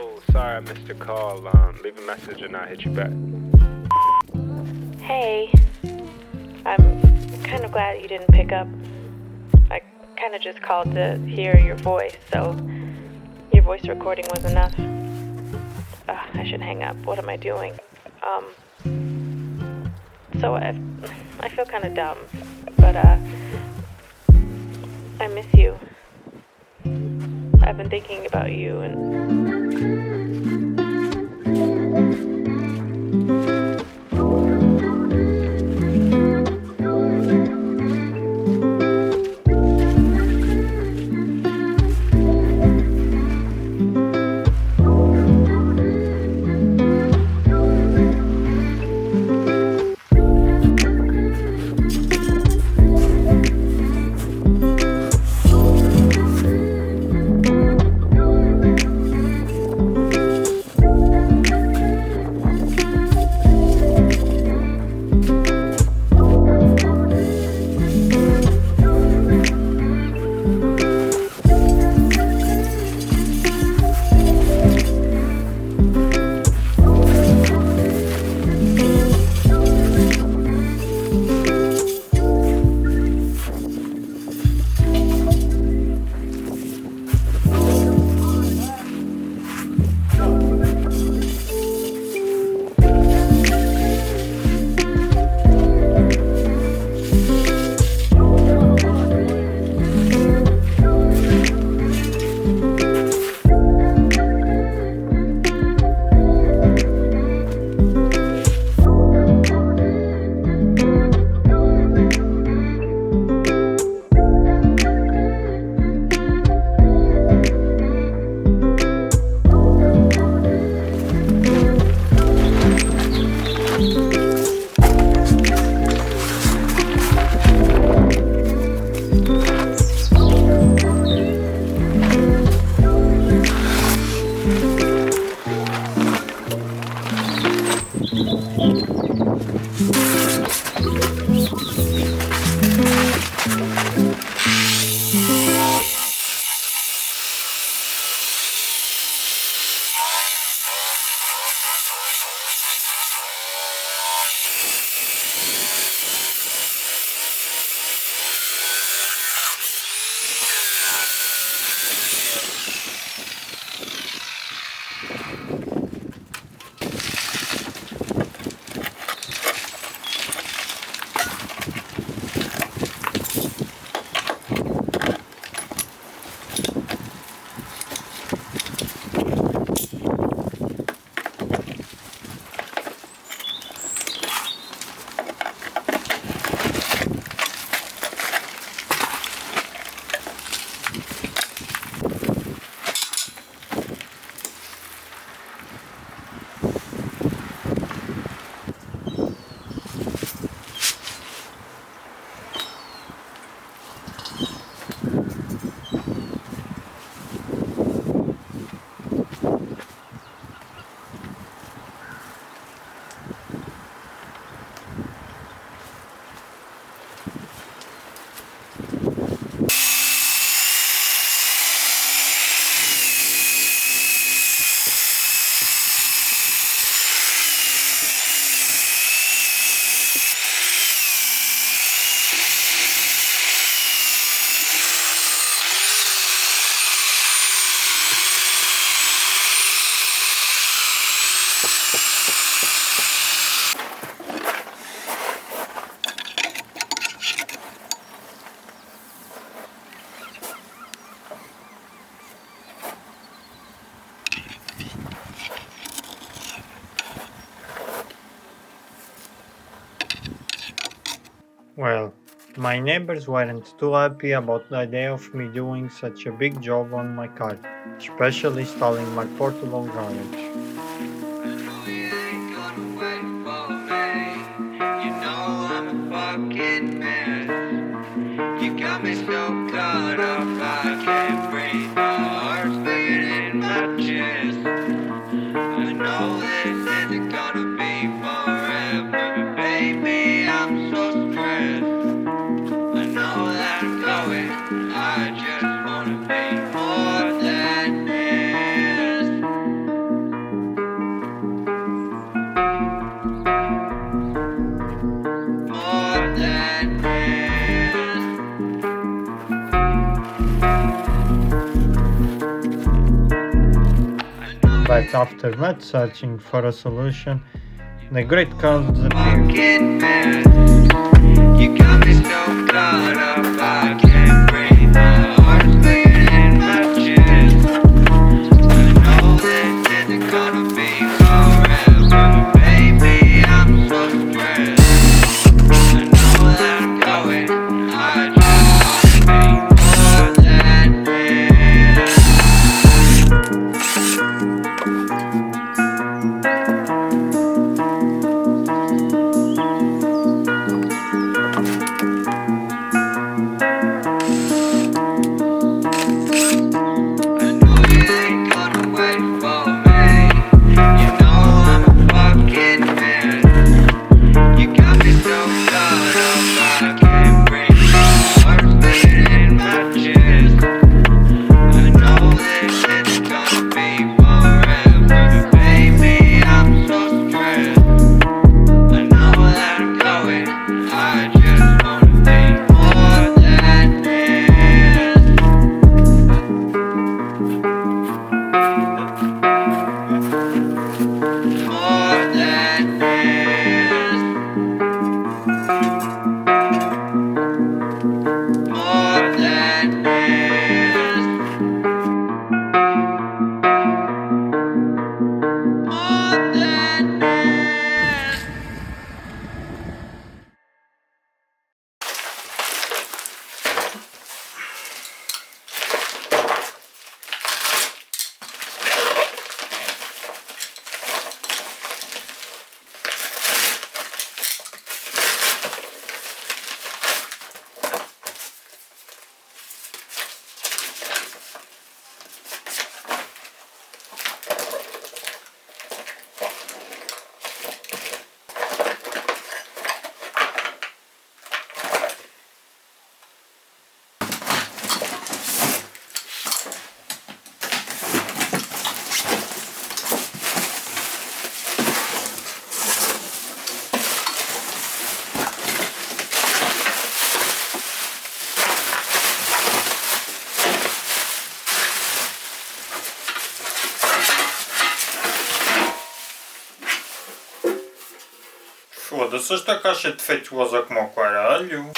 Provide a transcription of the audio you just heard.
Yo, sorry I missed your call. Leave a message and I'll hit you back. Hey, I'm kind of glad you didn't pick up. I kind of just called to hear your voice, so your voice recording was enough. I should hang up. What am I doing? So I feel kind of dumb, but I miss you. I've been thinking about you and Well, my neighbors weren't too happy about the idea of me doing such a big job on my car, especially installing my portable garage. You got me so caught up, I can't breathe. My heart's beating in my chest. I know this isn't gonna be forever, but baby, I'm so stressed. I know that I'm going, I just wanna be more than this. But after much searching for a solution, the great cause appeared. Fucking man, you got me so caught up, I can't breathe. My heart's beating in my chest. I know this isn't gonna be forever, baby. I'm so stressed. I know that I'm going. I just wanna be more than this. I know you ain't gonna wait for me. You know I'm a fucking man. You got me so caught up, I can't breathe. My heart's beating in my chest. I know this isn't gonna be forever, baby. I'm so stressed. I know that I'm going. I just wanna be more than this. More than this. More than this. More than this. Foda-se, esta caixa é defeituosa como o caralho.